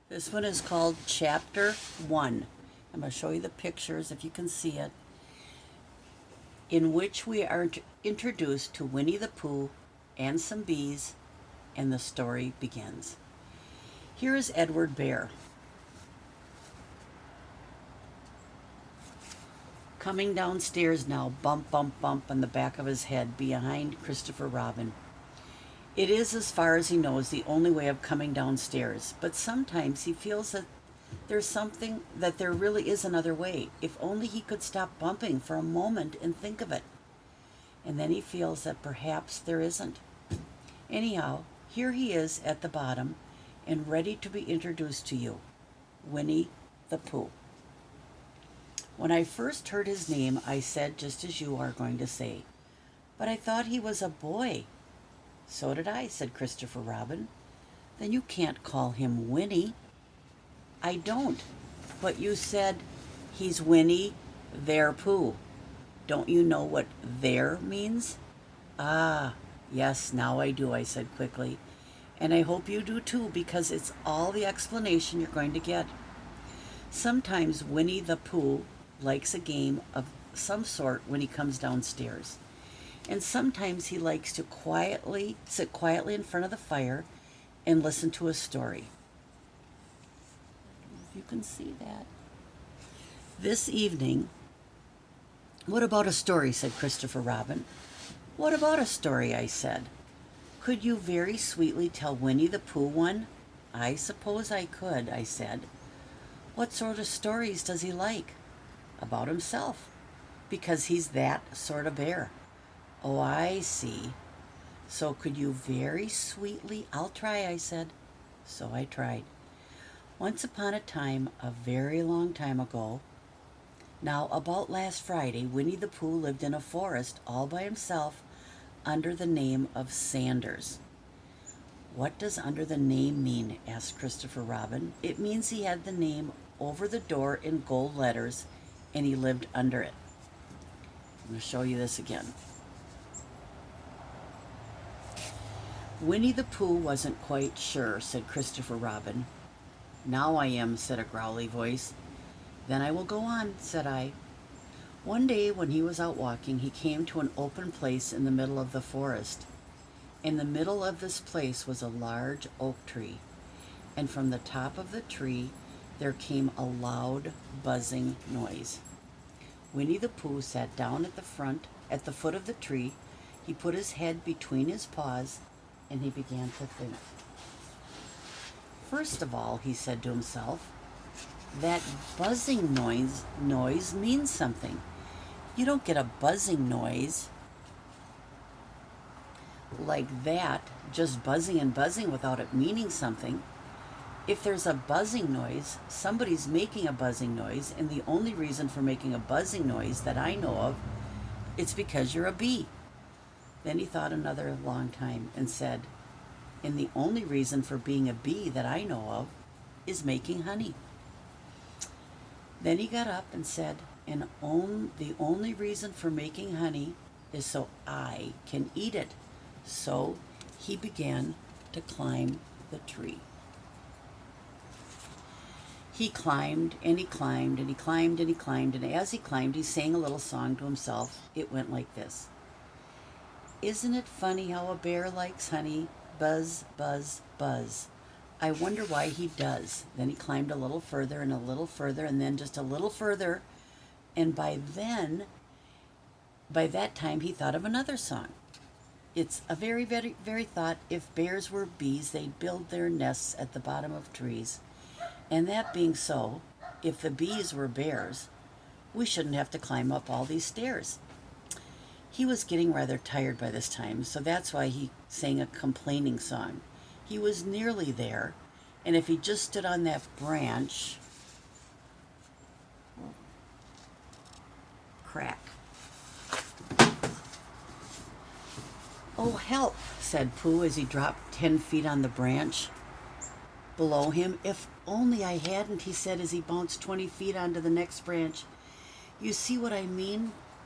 This one is called Chapter 1. I'm going to show you the pictures if you can see it, in which we are introduced to Winnie the Pooh and some bees, and the story begins. Here is Edward Bear. Coming downstairs now, bump, bump, bump on the back of his head behind Christopher Robin. It is, as far as he knows, the only way of coming downstairs, but sometimes he feels that there really is another way, if only he could stop bumping for a moment and think of it. And then he feels that perhaps there isn't. Anyhow, here he is at the bottom and ready to be introduced to you, Winnie the Pooh. When I first heard his name, I said just as you are going to say, but I thought he was a boy. So did I, said Christopher Robin. Then you can't call him Winnie. I don't, but you said he's Winnie their Pooh. Don't you know what "their" means? Ah, yes, now I do, I said quickly. And I hope you do too, because it's all the explanation you're going to get. Sometimes Winnie the Pooh likes a game of some sort when he comes downstairs. And sometimes he likes to sit quietly in front of the fire and listen to a story. If you can see that. This evening, what about a story, said Christopher Robin. What about a story, I said. Could you very sweetly tell Winnie the Pooh one? I suppose I could, I said. What sort of stories does he like? About himself, because he's that sort of bear. Oh, I see. So could you very sweetly... I'll try, I said. So I tried. Once upon a time, a very long time ago, now about last Friday, Winnie the Pooh lived in a forest all by himself under the name of Sanders. What does under the name mean? Asked Christopher Robin. It means he had the name over the door in gold letters and he lived under it. I'm going to show you this again. Winnie the Pooh wasn't quite sure, said Christopher Robin. Now I am, said a growly voice. Then I will go on, said I. One day when he was out walking, he came to an open place in the middle of the forest. In the middle of this place was a large oak tree, and from the top of the tree there came a loud buzzing noise. Winnie the Pooh sat down at the foot of the tree. He put his head between his paws, and he began to think. First of all, he said to himself, that buzzing noise means something. You don't get a buzzing noise like that, just buzzing and buzzing without it meaning something. If there's a buzzing noise, somebody's making a buzzing noise, and the only reason for making a buzzing noise that I know of, it's because you're a bee. Then he thought another long time and said, and the only reason for being a bee that I know of is making honey. Then he got up and said, the only reason for making honey is so I can eat it. So he began to climb the tree. He climbed and he climbed and he climbed and he climbed, and as he climbed, he sang a little song to himself. It went like this. Isn't it funny how a bear likes honey? Buzz, buzz, buzz. I wonder why he does. Then he climbed a little further and a little further and then just a little further. And by that time, he thought of another song. It's a very, very, very thought. If bears were bees, they'd build their nests at the bottom of trees. And that being so, if the bees were bears, we shouldn't have to climb up all these stairs. He was getting rather tired by this time, so that's why he sang a complaining song. He was nearly there, and if he just stood on that branch... Crack. Oh, help, said Pooh as he dropped 10 feet on the branch below him. If only I hadn't, he said as he bounced 20 feet onto the next branch. You see what I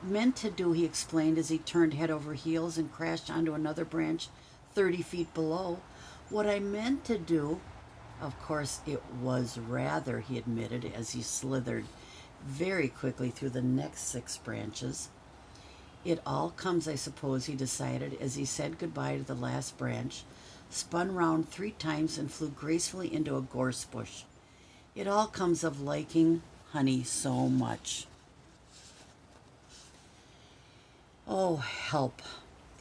meant to do, he explained as he turned head over heels and crashed onto another branch 30 feet below. What I meant to do Of course, it was rather, he admitted as he slithered very quickly through the next 6 branches. It all comes, I suppose, he decided as he said goodbye to the last branch, spun round 3 times, and flew gracefully into a gorse bush. It all comes of liking honey so much. Oh, help.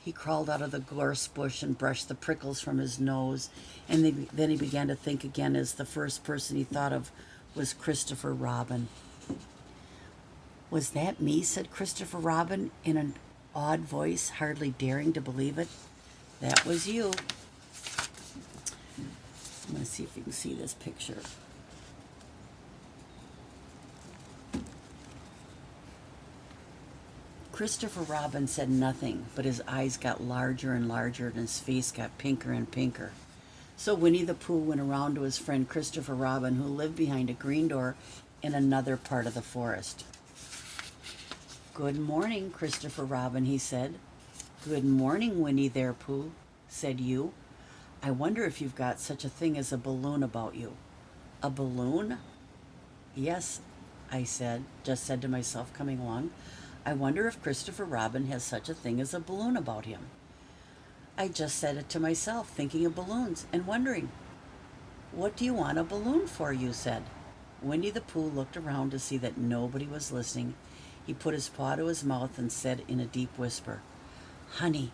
He crawled out of the gorse bush and brushed the prickles from his nose, and then he began to think again as the first person he thought of was Christopher Robin. "Was that me?" said Christopher Robin in an awed voice, hardly daring to believe it. "That was you." I'm going to see if you can see this picture. Christopher Robin said nothing, but his eyes got larger and larger and his face got pinker and pinker. So Winnie the Pooh went around to his friend Christopher Robin, who lived behind a green door in another part of the forest. "Good morning, Christopher Robin," he said. "Good morning, Winnie there, Pooh," said you. "I wonder if you've got such a thing as a balloon about you." "A balloon?" "Yes," I just said to myself coming along. "I wonder if Christopher Robin has such a thing as a balloon about him." I just said it to myself, thinking of balloons and wondering. "What do you want a balloon for?" you said. Winnie the Pooh looked around to see that nobody was listening. He put his paw to his mouth and said in a deep whisper, "Honey."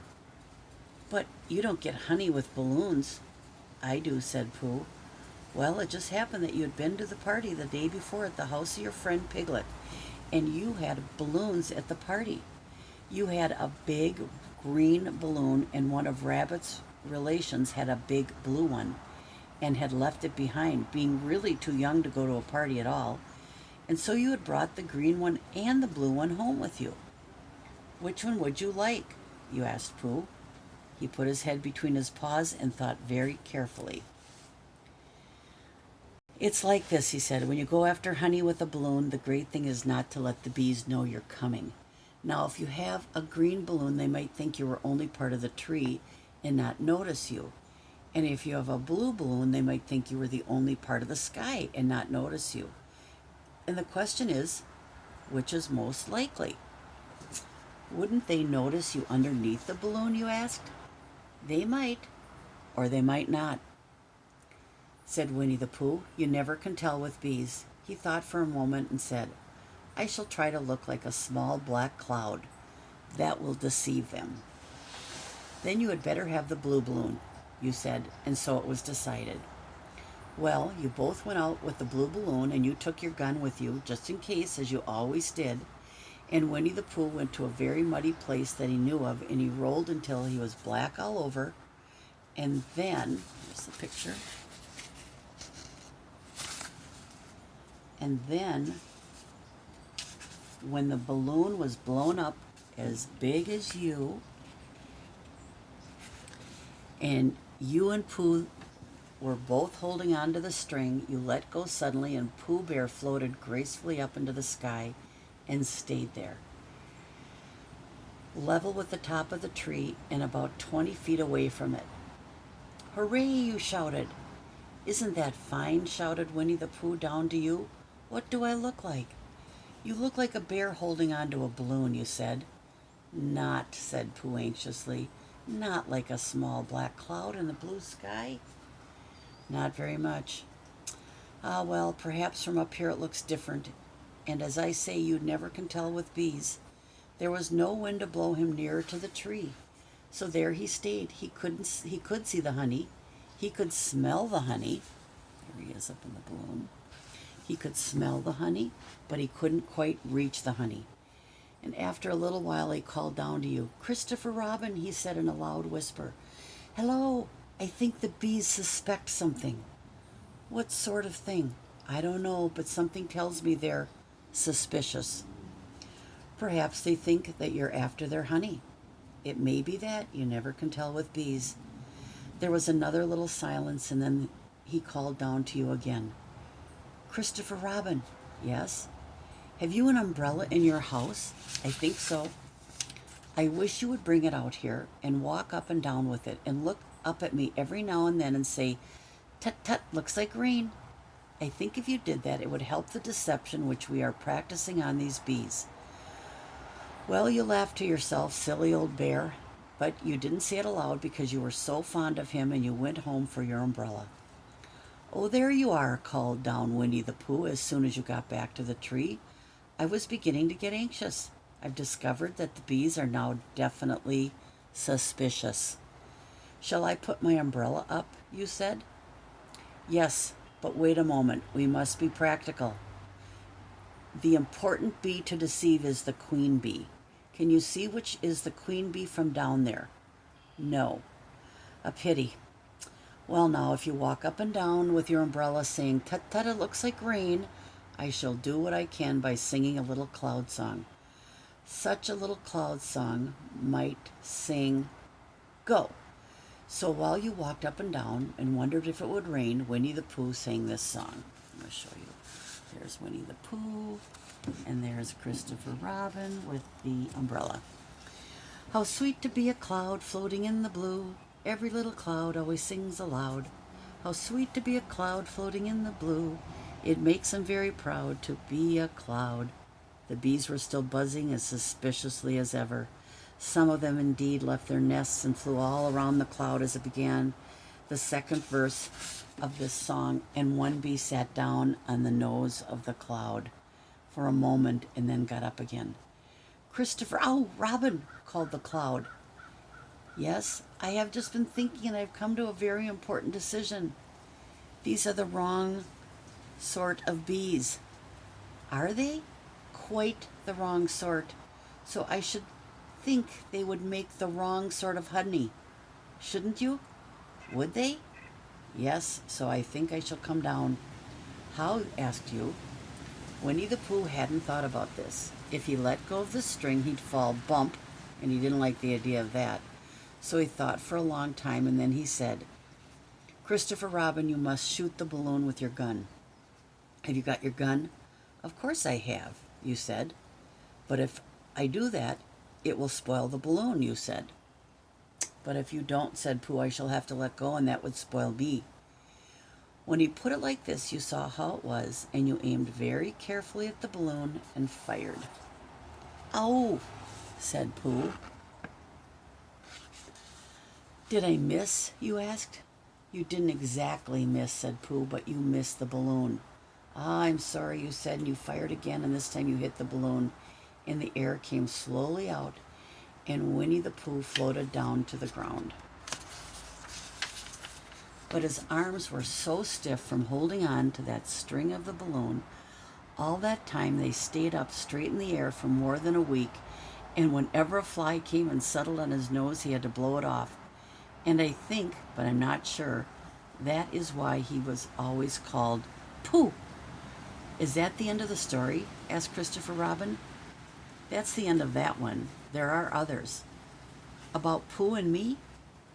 "But you don't get honey with balloons." "I do," said Pooh. "Well, it just happened that you had been to the party the day before at the house of your friend Piglet, and you had balloons at the party. You had a big green balloon, and one of Rabbit's relations had a big blue one and had left it behind, being really too young to go to a party at all. And so you had brought the green one and the blue one home with you. Which one would you like?" you asked Pooh. He put his head between his paws and thought very carefully. "It's like this," he said. "When you go after honey with a balloon, the great thing is not to let the bees know you're coming. Now, if you have a green balloon, they might think you were only part of the tree and not notice you. And if you have a blue balloon, they might think you were the only part of the sky and not notice you. And the question is, which is most likely?" "Wouldn't they notice you underneath the balloon?" you asked. "They might, or they might not," said Winnie the Pooh. "You never can tell with bees." He thought for a moment and said, "I shall try to look like a small black cloud. That will deceive them." "Then you had better have the blue balloon," you said, and so it was decided. Well, you both went out with the blue balloon, and you took your gun with you, just in case, as you always did. And Winnie the Pooh went to a very muddy place that he knew of, and he rolled until he was black all over. And then, here's the picture. And then, when the balloon was blown up as big as you, and you and Pooh were both holding on to the string, you let go suddenly, and Pooh Bear floated gracefully up into the sky and stayed there, level with the top of the tree and about 20 feet away from it. "Hooray!" you shouted. "Isn't that fine?" shouted Winnie the Pooh down to you. "What do I look like?" "You look like a bear holding on to a balloon," you said. "Not," said Pooh anxiously, "not like a small black cloud in the blue sky?" "Not very much." "Ah, well, perhaps from up here it looks different. And as I say, you never can tell with bees. There was no wind to blow him nearer to the tree. So there he stayed. He could see the honey. He could smell the honey." There he is up in the balloon. "He could smell the honey, but he couldn't quite reach the honey. And after a little while he called down to you. 'Christopher Robin,' he said in a loud whisper. 'Hello, I think the bees suspect something.' 'What sort of thing?' 'I don't know, but something tells me they're suspicious.' 'Perhaps they think that you're after their honey.' 'It may be that. You never can tell with bees.' There was another little silence, and then he called down to you again. 'Christopher Robin.' 'Yes.' 'Have you an umbrella in your house?' 'I think so.' 'I wish you would bring it out here and walk up and down with it and look up at me every now and then and say, Tut tut, looks like rain. I think if you did that, it would help the deception which we are practicing on these bees. Well, you laughed to yourself, silly old bear, but you didn't say it aloud because you were so fond of him and you went home for your umbrella. Oh, there you are, called down Winnie the Pooh as soon as you got back to the tree. I was beginning to get anxious. I've discovered that the bees are now definitely suspicious. Shall I put my umbrella up, you said? Yes, but wait a moment. We must be practical. The important bee to deceive is the queen bee. Can you see which is the queen bee from down there? No. A pity. Well, now, if you walk up and down with your umbrella saying, "Tut tut, it looks like rain," I shall do what I can by singing a little cloud song. Such a little cloud song might sing, "Go." So while you walked up and down and wondered if it would rain, Winnie the Pooh sang this song. I'm going to show you. There's Winnie the Pooh, and there's Christopher Robin with the umbrella. How sweet to be a cloud floating in the blue. Every little cloud always sings aloud. How sweet to be a cloud floating in the blue. It makes them very proud to be a cloud. The bees were still buzzing as suspiciously as ever. Some of them indeed left their nests and flew all around the cloud as it began the second verse of this song, and one bee sat down on the nose of the cloud for a moment and then got up again. "Christopher, oh, Robin," called the cloud. "Yes, I have just been thinking and I've come to a very important decision. These are the wrong sort of bees." "Are they?" "Quite the wrong sort. So I should think they would make the wrong sort of honey. Shouldn't you?" "Would they?" "Yes, so I think I shall come down." "How?" asked you. Winnie the Pooh hadn't thought about this. If he let go of the string, he'd fall bump, and he didn't like the idea of that. So he thought for a long time, and then he said, "Christopher Robin, you must shoot the balloon with your gun." "Have you got your gun?" "Of course I have," you said. "But if I do that, it will spoil the balloon," you said. "But if you don't," said Pooh, "I shall have to let go, and that would spoil me." When he put it like this, you saw how it was, and you aimed very carefully at the balloon and fired. "Ow!" said Pooh. "Did I miss?" you asked. "You didn't exactly miss," said Pooh, "but you missed the balloon." "Ah, I'm sorry," you said, and you fired again, and this time you hit the balloon, and the air came slowly out, and Winnie the Pooh floated down to the ground. But his arms were so stiff from holding on to that string of the balloon, all that time they stayed up straight in the air for more than a week, and whenever a fly came and settled on his nose, he had to blow it off. And I think, but I'm not sure, that is why he was always called Pooh. "Is that the end of the story?" asked Christopher Robin. "That's the end of that one. There are others. About Pooh and me,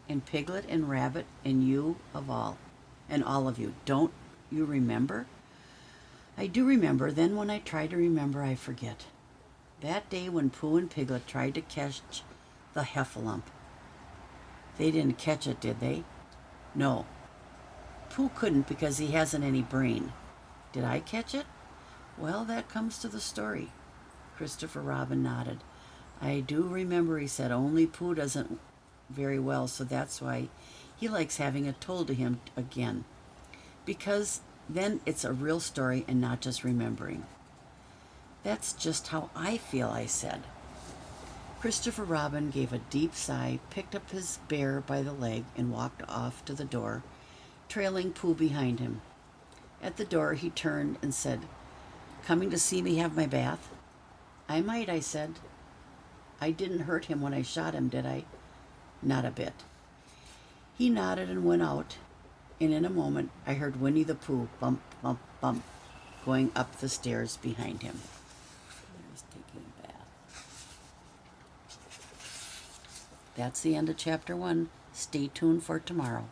and Piglet and Rabbit, and you of all, and all of you. Don't you remember?" "I do remember. Then when I try to remember, I forget. That day when Pooh and Piglet tried to catch the heffalump. They didn't catch it, did they?" "No. Pooh couldn't because he hasn't any brain. Did I catch it?" "Well, that comes to the story." Christopher Robin nodded. "I do remember," he said, "only Pooh doesn't very well, so that's why he likes having it told to him again. Because then it's a real story and not just remembering." "That's just how I feel," I said. Christopher Robin gave a deep sigh, picked up his bear by the leg, and walked off to the door, trailing Pooh behind him. At the door, he turned and said, "Coming to see me have my bath?" "I might," I said. "I didn't hurt him when I shot him, did I?" "Not a bit." He nodded and went out, and in a moment I heard Winnie the Pooh bump, bump, bump, going up the stairs behind him. There's taking a bath. That's the end of chapter 1. Stay tuned for tomorrow.